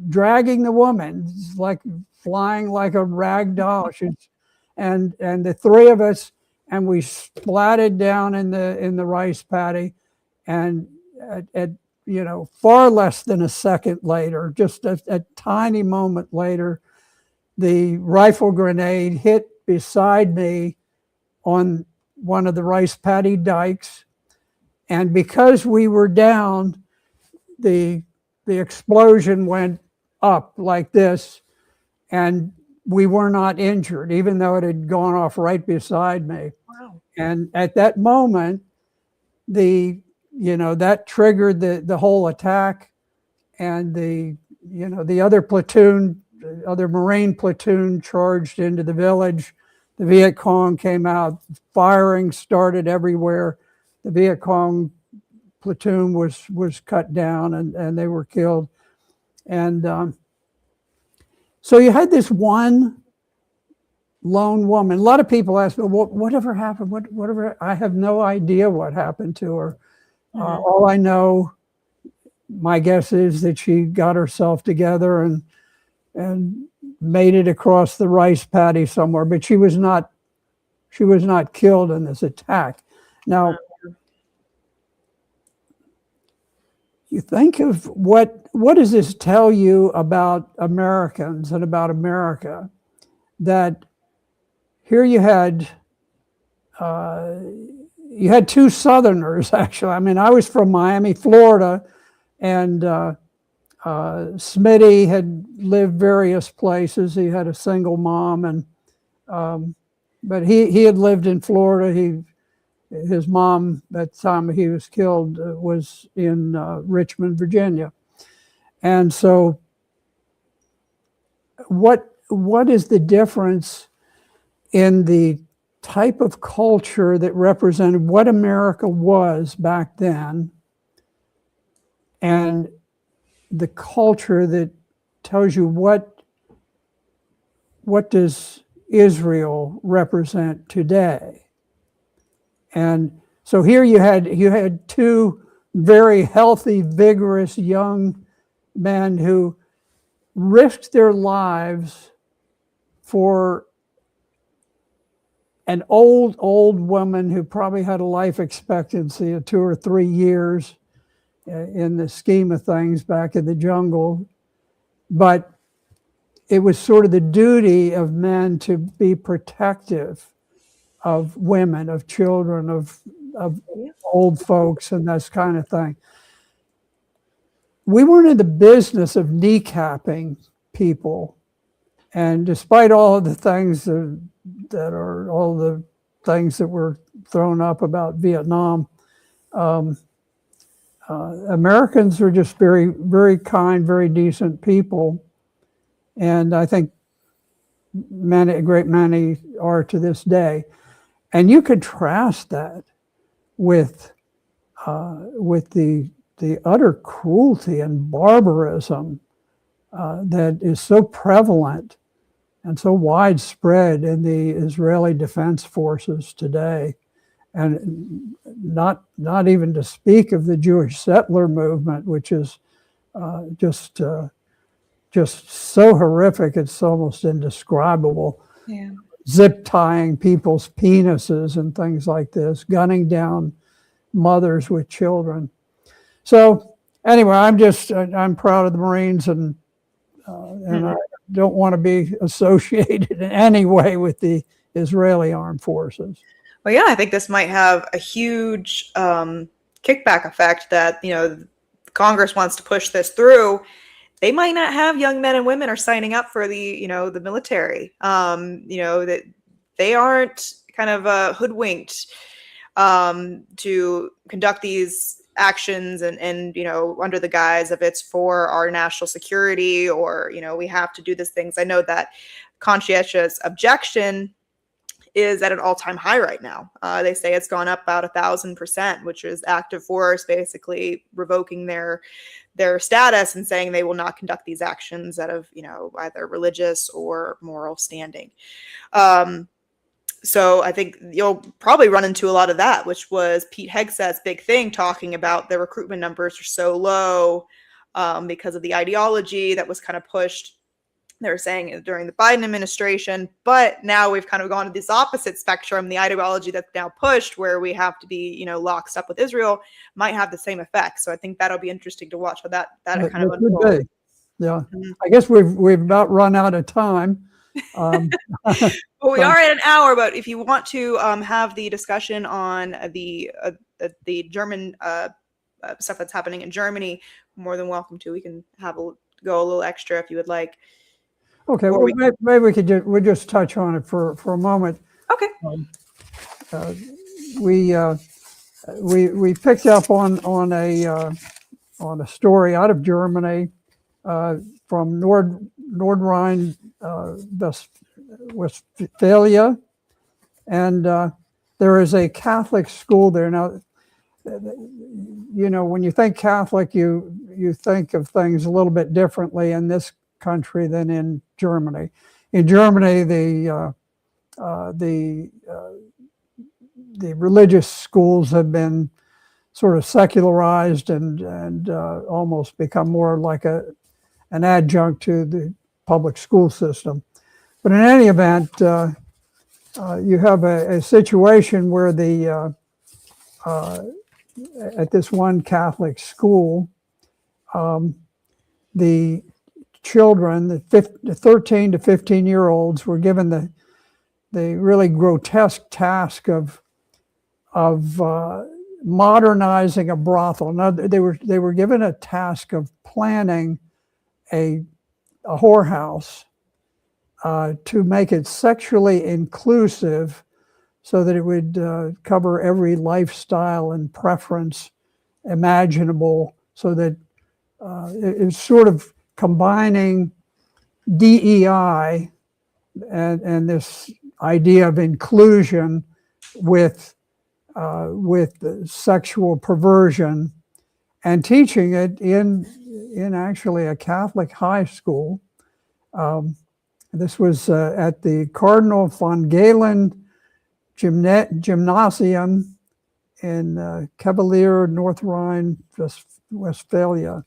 dragging the woman, like flying like a rag doll. And the three of us, and we splatted down in the rice paddy. And at far less than a second later, just a tiny moment later, the rifle grenade hit beside me on one of the rice paddy dikes. And because we were down, the explosion went up like this, and we were not injured, even though it had gone off right beside me. Wow. And at that moment, that triggered the whole attack, and the other platoon, the other Marine platoon, charged into the village. The Viet Cong came out, firing started everywhere. The Viet Cong platoon was cut down, and they were killed. And so you had this one lone woman. A lot of people ask me, whatever happened? Whatever? I have no idea what happened to her. Mm-hmm. All I know, my guess is that she got herself together and made it across the rice paddy somewhere, but she was not killed in this attack. Now, you think of what does this tell you about Americans and about America? That here you had two Southerners, actually. I mean, I was from Miami, Florida, and Smitty had lived various places. He had a single mom, and but he had lived in Florida. His mom, at the time he was killed, was in Richmond, Virginia. And so what is the difference in the type of culture that represented what America was back then and the culture that tells you what does Israel represent today? And so here you had two very healthy, vigorous young men who risked their lives for an old woman who probably had a life expectancy of 2 or 3 years in the scheme of things back in the jungle. But it was sort of the duty of men to be protective of women, of children, of old folks, and this kind of thing. We weren't in the business of kneecapping people. And despite all of the things all the things that were thrown up about Vietnam, Americans were just very, very kind, very decent people. And I think a great many are to this day. And you contrast that with the utter cruelty and barbarism that is so prevalent and so widespread in the Israeli Defense Forces today, and not even to speak of the Jewish settler movement, which is just so horrific it's almost indescribable. Yeah. Zip tying people's penises and things like this, gunning down mothers with children. So anyway, I'm proud of the Marines, and I don't want to be associated in any way with the Israeli armed forces. Well, yeah, I think this might have a huge kickback effect that, Congress wants to push this through. They might not have young men and women are signing up for the military. That they aren't kind of hoodwinked to conduct these actions and under the guise of it's for our national security, or we have to do these things. I know that conscientious objection is at an all-time high right now. They say it's gone up about 1,000%, which is active force basically revoking their status and saying they will not conduct these actions out of either religious or moral standing. So I think you'll probably run into a lot of that, which was Pete Hegseth's big thing, talking about the recruitment numbers are so low because of the ideology that was kind of pushed. They were saying during the Biden administration, but now we've kind of gone to this opposite spectrum. The ideology that's now pushed, where we have to be, locked up with Israel, might have the same effect. So I think that'll be interesting to watch how that kind of unfolds. Yeah, I guess we've about run out of time. Well, we are at an hour, but if you want to have the discussion on the German stuff that's happening in Germany, more than welcome to. We can go a little extra if you would like. Okay, well, maybe we just touch on it for a moment. Okay. We picked up on a story out of Germany from Nordrhein Westphalia, and there is a Catholic school there. Now, when you think Catholic, you think of things a little bit differently in this country than in Germany. In Germany, the religious schools have been sort of secularized and almost become more like an adjunct to the public school system. But in any event, you have a situation where at this one Catholic school, the children, the 13 to 15-year-olds, were given the really grotesque task of modernizing a brothel. Now they were given a task of planning a whorehouse to make it sexually inclusive, so that it would cover every lifestyle and preference imaginable, so that it's sort of combining DEI and this idea of inclusion with sexual perversion, and teaching it in actually a Catholic high school. This was at the Cardinal von Galen Gymnasium in Cavalier, North Rhine-Westphalia.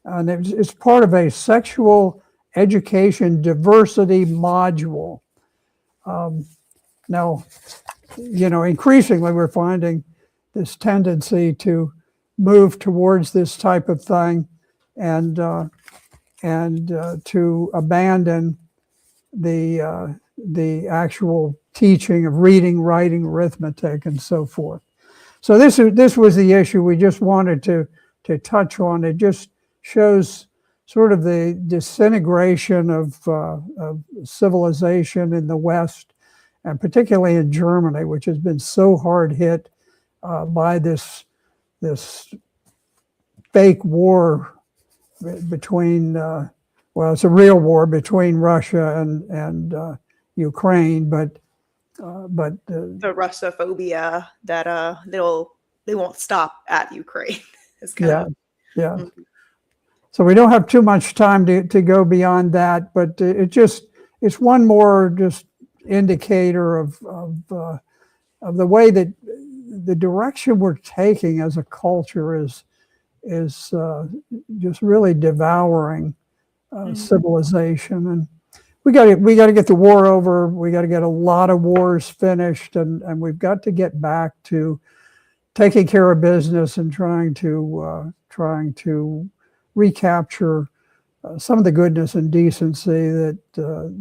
And it's part of a sexual education diversity module. Now, increasingly we're finding this tendency to move towards this type of thing, and to abandon the actual teaching of reading, writing, arithmetic, and so forth. So this was the issue we just wanted to touch on. It just shows sort of the disintegration of civilization in the West, and particularly in Germany, which has been so hard hit by this fake war between, well, it's a real war between Russia and Ukraine, but the Russophobia that they won't stop at Ukraine. Yeah. So we don't have too much time to go beyond that, but it's one more just indicator of the way that the direction we're taking as a culture is just really devouring civilization. And we got to get the war over. We got to get a lot of wars finished, and we've got to get back to taking care of business and trying to recapture some of the goodness and decency that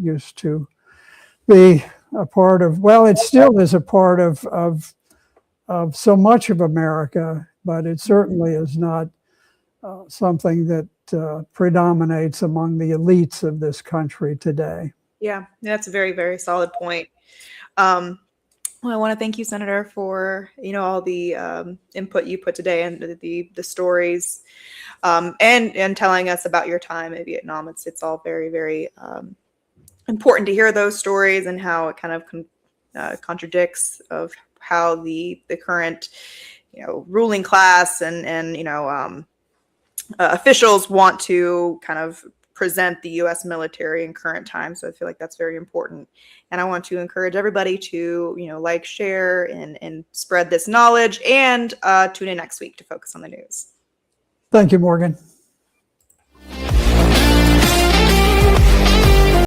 used to be a part of, well, it still is a part of so much of America, but it certainly is not something that predominates among the elites of this country today. Yeah, that's a very, very solid point. Well, I want to thank you, Senator, for all the input you put today, and the stories, and telling us about your time in Vietnam. It's all very, very important to hear those stories, and how it kind of contradicts of how the current ruling class and officials want to kind of present the U.S. military in current times. So I feel like that's very important. And I want to encourage everybody to, like, share, and spread this knowledge, and tune in next week to Focus on the News. Thank you, Morgan.